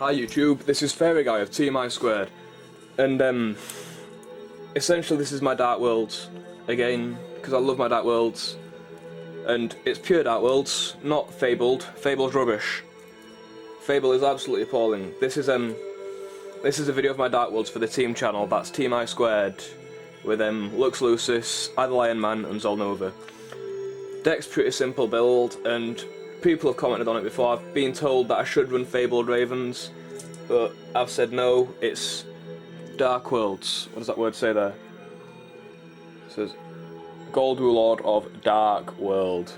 Hi YouTube, this is FairyGuyy of TeamISquared, and essentially this is my Dark Worlds, again, because I love my Dark Worlds, and it's pure Dark Worlds, not Fabled. Fable's rubbish. Fable is absolutely appalling. This is a video of my Dark Worlds for the team channel, that's TeamISquared, with iLuxLucis, iTheLionMan and Zolnova. Deck's pretty simple build, and people have commented on it before. I've been told that I should run Fabled Ravens, but I've said no, it's Dark Worlds. What does that word say there? It says, Gold Lord of Dark World.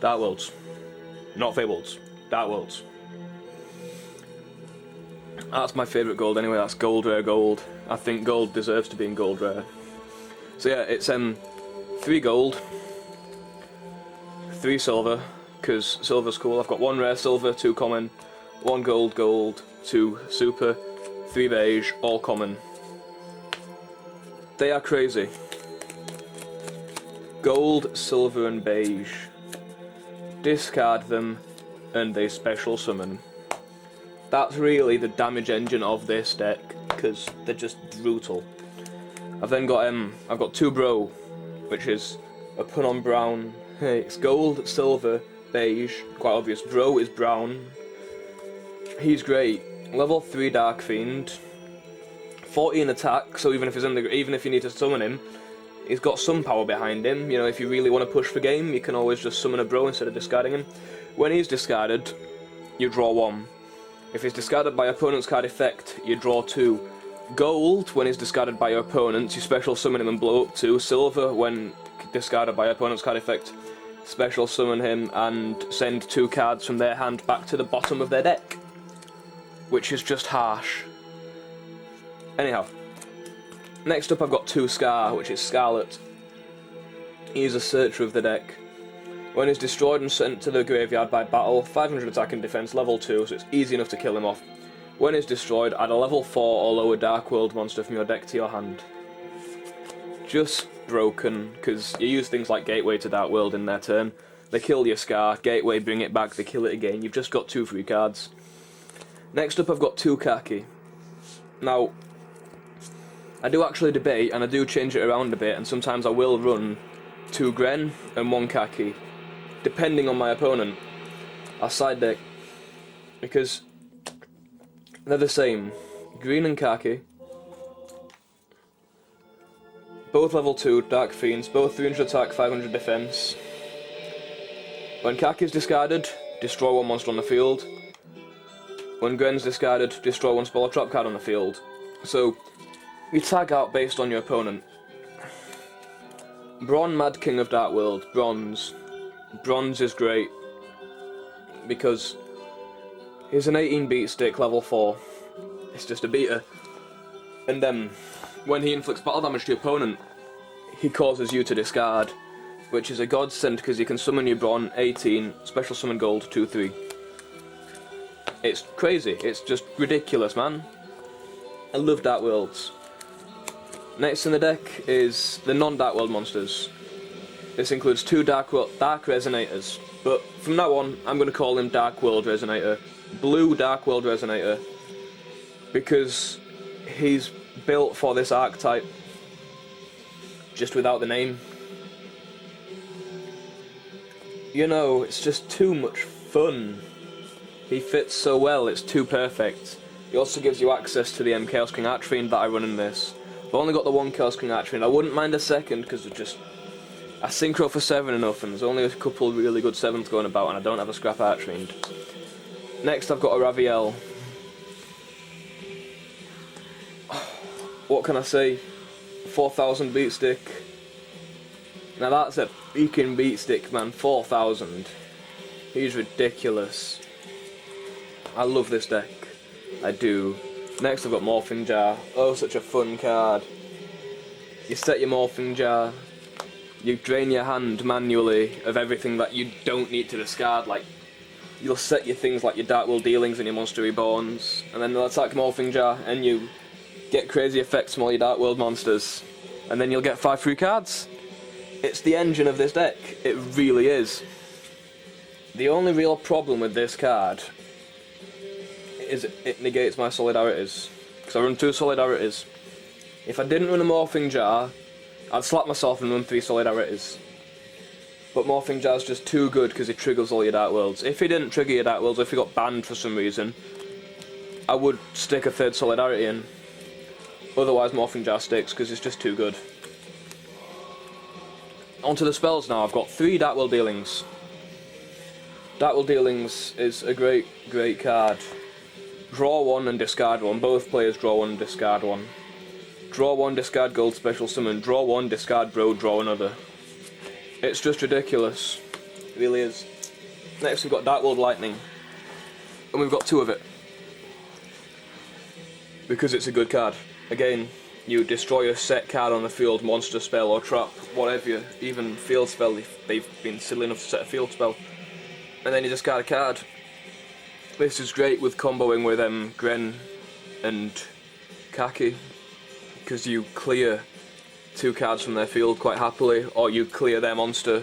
Dark Worlds. Not Fableds. Dark Worlds. That's my favourite gold anyway, that's gold rare gold. I think gold deserves to be in gold rare. So yeah, it's 3 gold, 3 silver, because silver's cool. I've got 1 rare silver, 2 common, 1 gold gold, 2 super, 3 beige, all common. They are crazy. Gold, silver and beige. Discard them and they special summon. That's really the damage engine of this deck, because they're just brutal. I've then got I've got 2 bro, which is a pun on brown. It's gold, silver, beige, quite obvious. Bro is brown. He's great. Level 3 Dark Fiend. 14 attack, so even if you need to summon him, he's got some power behind him. You know, if you really want to push for game, you can always just summon a bro instead of discarding him. When he's discarded, you draw 1. If he's discarded by opponent's card effect, you draw 2. Gold, when he's discarded by your opponent, you special summon him and blow up 2. Silver, when discarded by opponent's card effect, special summon him and send 2 cards from their hand back to the bottom of their deck. Which is just harsh. Anyhow, next up I've got 2 Scar, which is Scarlet. He's a searcher of the deck. When he's destroyed and sent to the graveyard by battle, 500 attack and defense, level 2, so it's easy enough to kill him off. When he's destroyed, add a level 4 or lower Dark World monster from your deck to your hand. Just broken, because you use things like Gateway to Dark World in their turn. They kill your Scar, Gateway, bring it back, they kill it again. You've just got 2 free cards. Next up I've got 2 Khaki. Now, I do actually debate, and I do change it around a bit, and sometimes I will run 2 Gren and 1 Khaki. Depending on my opponent. I'll side deck, because they're the same. Green and Khaki. Both level 2 Dark Fiends, both 300 attack, 500 defense. When Khaki is discarded, destroy 1 monster on the field. When Gren's discarded, destroy 1 spell or trap card on the field. So, you tag out based on your opponent. Bronze Mad King of Dark World, Bronze. Bronze is great, because he's an 18 beat stick, level 4. It's just a beater. And when he inflicts battle damage to your opponent, he causes you to discard, which is a godsend because you can summon your Bronze, 18, special summon gold, 2/3. It's crazy, it's just ridiculous, man. I love Dark Worlds. Next in the deck is the non-Dark World monsters. This includes 2 Dark Resonators, but from now on I'm going to call him Dark World Resonator. Blue Dark World Resonator, because he's built for this archetype, just without the name. You know, it's just too much fun. He fits so well, it's too perfect. He also gives you access to the Chaos King Archfiend that I run in this. I've only got the 1 Chaos King Archfiend. I wouldn't mind a second, because I synchro for 7 enough, and there's only a couple really good 7s going about, and I don't have a scrap Archfiend. Next I've got a Raviel. What can I say? 4,000 beat stick. Now that's a freaking beat stick, man. 4,000. He's ridiculous. I love this deck. I do. Next I've got Morphing Jar. Oh, such a fun card. You set your Morphing Jar. You drain your hand manually of everything that you don't need to discard, like you'll set your things like your Dark World Dealings and your Monster Reborns, and then they'll attack Morphing Jar, and you get crazy effects from all your Dark World monsters, and then you'll get 5 free cards. It's the engine of this deck, it really is. The only real problem with this card is it negates my solidarities. Because I run 2 solidarities. If I didn't run a Morphing Jar, I'd slap myself and run 3 solidarities. But Morphing Jar's just too good because it triggers all your Dark Worlds. If he didn't trigger your Dark Worlds, if he got banned for some reason, I would stick a 3rd Solidarity in. Otherwise Morphing Jar sticks because it's just too good. Onto the spells now. I've got 3 Dark World Dealings. Dark World Dealings is a great card. Draw 1 and discard 1. Both players draw 1 and discard 1. Draw 1, discard gold, special summon. Draw 1, discard bro, draw another. It's just ridiculous. It really is. Next we've got Dark World Lightning. And we've got 2 of it. Because it's a good card. Again, you destroy a set card on the field, monster spell or trap, whatever, even field spell if they've been silly enough to set a field spell. And then you discard a card. This is great with comboing with Gren and Kaki. Because you clear 2 cards from their field quite happily, or you clear their monster.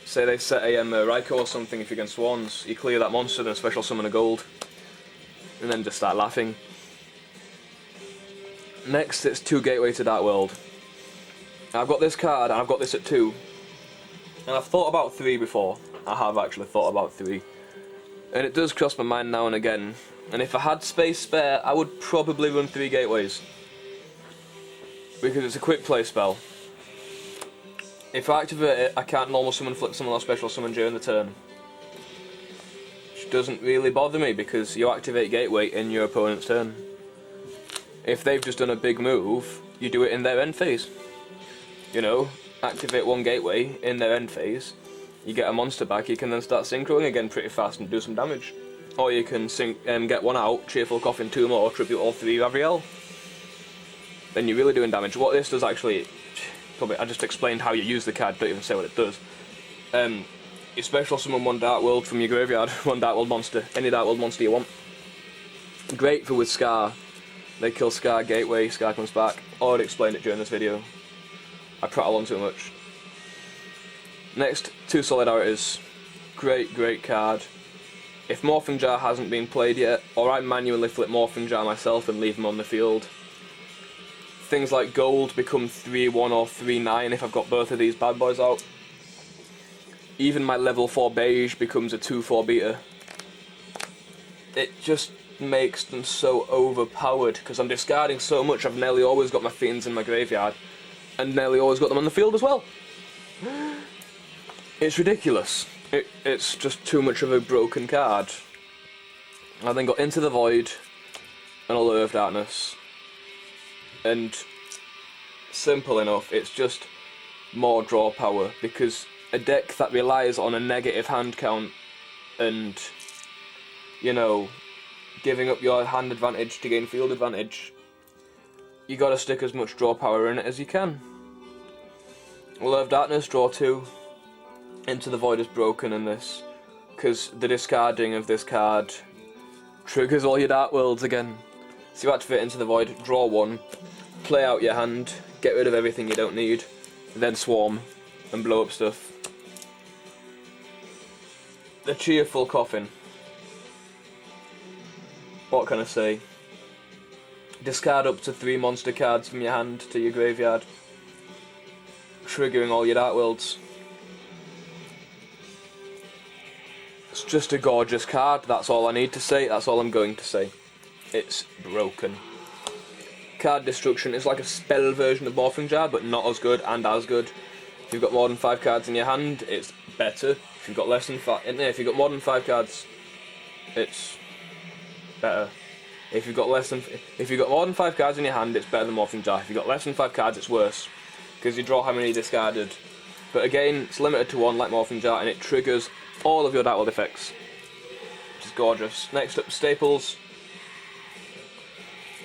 Say they set a Raikou or something if you're against Swans, you clear that monster, then special summon a gold, and then just start laughing. Next, it's 2 Gateway to Dark World. I've got this card, and I've got this at 2. And I've thought about 3 before. I have actually thought about 3. And it does cross my mind now and again. And if I had space spare, I would probably run 3 Gateways. Because it's a quick play spell. If I activate it, I can't normal summon, flip summon or special summon during the turn. Which doesn't really bother me because you activate Gateway in your opponent's turn. If they've just done a big move, you do it in their end phase. You know, activate 1 Gateway in their end phase, you get a monster back, you can then start synchroing again pretty fast and do some damage. Or you can get 1 out, Cheerful Coffin 2 more, tribute all 3 Ravriel. Then you're really doing damage. What this does actually, probably I just explained how you use the card, don't even say what it does. You special summon 1 Dark World from your graveyard, 1 Dark World monster, any Dark World monster you want. Great for with Scar. They kill Scar, Gateway, Scar comes back. I already explained it during this video. I prattle on too much. Next, 2 Solidarities. Great card. If Morphing Jar hasn't been played yet, or I manually flip Morphing Jar myself and leave them on the field, things like gold become 3-1 or 3-9 if I've got both of these bad boys out. Even my level 4 beige becomes a 2-4 beta. It just makes them so overpowered because I'm discarding so much. I've nearly always got my fiends in my graveyard and nearly always got them on the field as well. It's ridiculous. It's just too much of a broken card. I then got Into the Void and Allure of Darkness. And simple enough, it's just more draw power because a deck that relies on a negative hand count and, you know, giving up your hand advantage to gain field advantage, you gotta stick as much draw power in it as you can. Allure of Darkness, draw 2. Into the Void is broken in this because the discarding of this card triggers all your Dark Worlds again. So you activate Into the Void, draw 1, play out your hand, get rid of everything you don't need, then swarm and blow up stuff. The Cheerful Coffin. What can I say? Discard up to 3 monster cards from your hand to your graveyard, triggering all your Dark Worlds. It's just a gorgeous card, that's all I need to say, that's all I'm going to say. It's broken. Card Destruction is like a spell version of Morphing Jar, but not as good and as good. If you've got more than 5 cards in your hand, it's better. If you've got less than 5, if you've got more than 5 cards, it's better. If you've got more than 5 cards in your hand, it's better than Morphing Jar. If you've got less than 5 cards, it's worse, because you draw how many discarded. But again, it's limited to 1 like Morphing Jar, and it triggers all of your Dark World effects, which is gorgeous. Next up, staples.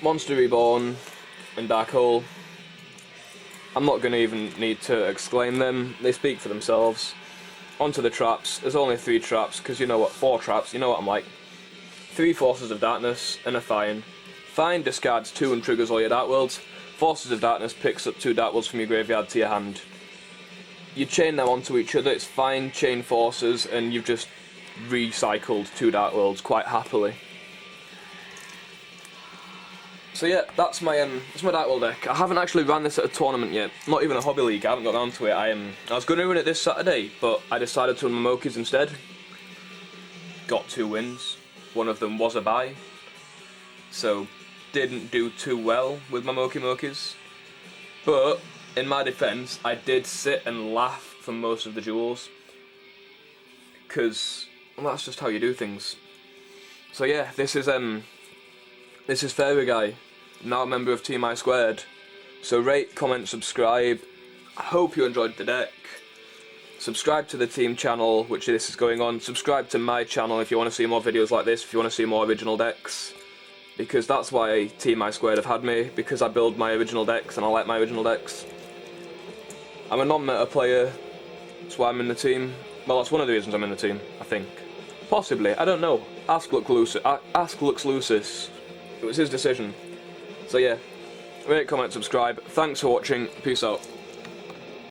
Monster Reborn and Dark Hole. I'm not going to even need to explain them, they speak for themselves. Onto the traps. There's only 3 traps, because you know what, 4 traps, you know what I'm like. 3 Forces of Darkness and a Fine. Fine discards 2 and triggers all your Dark Worlds. Forces of Darkness picks up 2 Dark Worlds from your graveyard to your hand. You chain them onto each other, it's Fine, chain Forces, and you've just recycled 2 Dark Worlds quite happily. So yeah, that's my Dark World deck. I haven't actually ran this at a tournament yet, not even a hobby league. I haven't got around to it. I was going to run it this Saturday, but I decided to run my Mokis instead. Got 2 wins. One of them was a bye, so didn't do too well with my Mokis. But in my defence, I did sit and laugh for most of the duels, because that's just how you do things. So yeah, this is FairyGuyy, now a member of TeamISquared. So rate, comment, subscribe. I hope you enjoyed the deck. Subscribe to the team channel, which this is going on. Subscribe to my channel if you want to see more videos like this, if you want to see more original decks. Because that's why TeamISquared have had me, because I build my original decks and I like my original decks. I'm a non-meta player, that's why I'm in the team. Well, that's one of the reasons I'm in the team, I think. Possibly, I don't know. Ask iLuxLucis. It was his decision. So yeah, rate, comment, subscribe. Thanks for watching. Peace out.